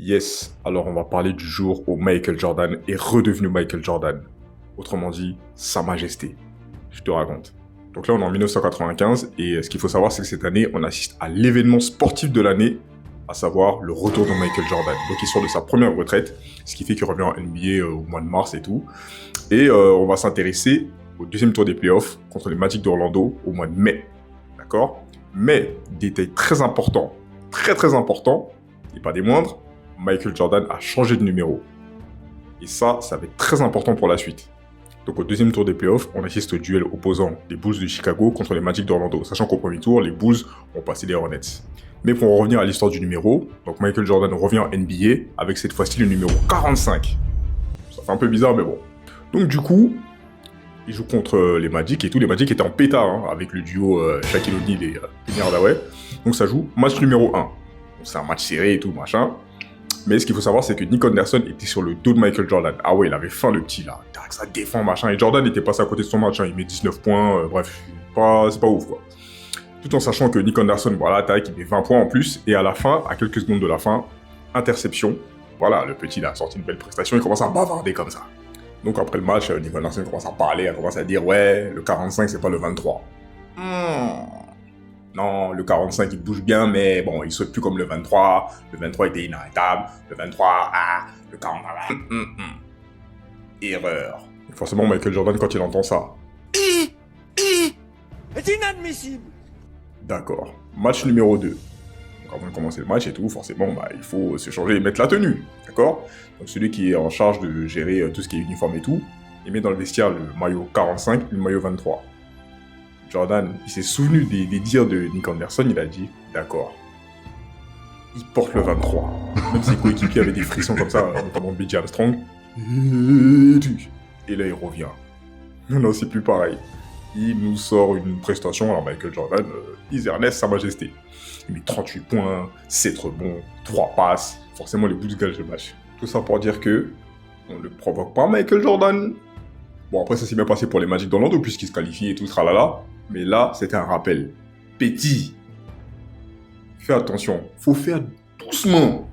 Yes, alors on va parler du jour où Michael Jordan est redevenu Michael Jordan. Autrement dit, Sa Majesté. Je te raconte. Donc là, on est en 1995 et ce qu'il faut savoir, c'est que cette année, on assiste à l'événement sportif de l'année, à savoir le retour de Michael Jordan. Donc il sort de sa première retraite, ce qui fait qu'il revient en NBA au mois de mars et tout. Et on va s'intéresser au deuxième tour des playoffs contre les Magic d'Orlando au mois de mai. D'accord? Mais, détail très important, très important, et pas des moindres, Michael Jordan a changé de numéro. Et ça va être très important pour la suite. Donc au deuxième tour des playoffs, on assiste au duel opposant les Bulls de Chicago contre les Magic d'Orlando, sachant qu'au premier tour, les Bulls ont passé les Hornets. Mais pour en revenir à l'histoire du numéro, donc Michael Jordan revient en NBA avec cette fois-ci le numéro 45. Ça fait un peu bizarre, mais bon. Donc du coup, il joue contre les Magic et tout. Les Magic étaient en pétard avec le duo Shaquille O'Neal et Penny Hardaway. Donc ça joue match numéro 1. C'est un match serré et tout, machin. Mais ce qu'il faut savoir, c'est que Nick Anderson était sur le dos de Michael Jordan. Ah ouais, il avait faim, le petit, là. Ça défend, machin. Et Jordan était passé à côté de son match. Il met 19 points. Bref, c'est pas ouf, quoi. Tout en sachant que Nick Anderson, voilà, il met 20 points en plus. Et à la fin, à quelques secondes de la fin, interception. Voilà, le petit, il a sorti une belle prestation. Il commence à bavarder comme ça. Donc après le match, Nick Anderson commence à parler. Il commence à dire, ouais, le 45, c'est pas le 23. Non, le 45, il bouge bien, mais bon, il saute plus comme le 23. Le 23 était inarrêtable. Le 23, le 43, erreur. Et forcément, Michael Jordan, quand il entend ça, C'est inadmissible. d'accord. Match numéro 2. Donc avant de commencer le match et tout, forcément, il faut se changer et mettre la tenue, d'accord? Donc celui qui est en charge de gérer tout ce qui est uniforme et tout, il met dans le vestiaire le maillot 45 et le maillot 23. Jordan, il s'est souvenu des dires de Nick Anderson, il a dit, d'accord, il porte le 23. Même ses coéquipiers avaient des frissons comme ça, notamment B.J. Armstrong. Et là, il revient. Non, c'est plus pareil. Il nous sort une prestation, alors Michael Jordan, His Ernest, Sa Majesté. Il met 38 points, 7 rebonds, 3 passes. Forcément, les Bulls gagnent le match. Tout ça pour dire que on ne le provoque pas, Michael Jordan. Bon, après, ça s'est bien passé pour les Magic d'Orlando, puisqu'ils se qualifient et tout, tralala. Mais là, c'était un rappel. Petit. Fais attention. Faut faire doucement.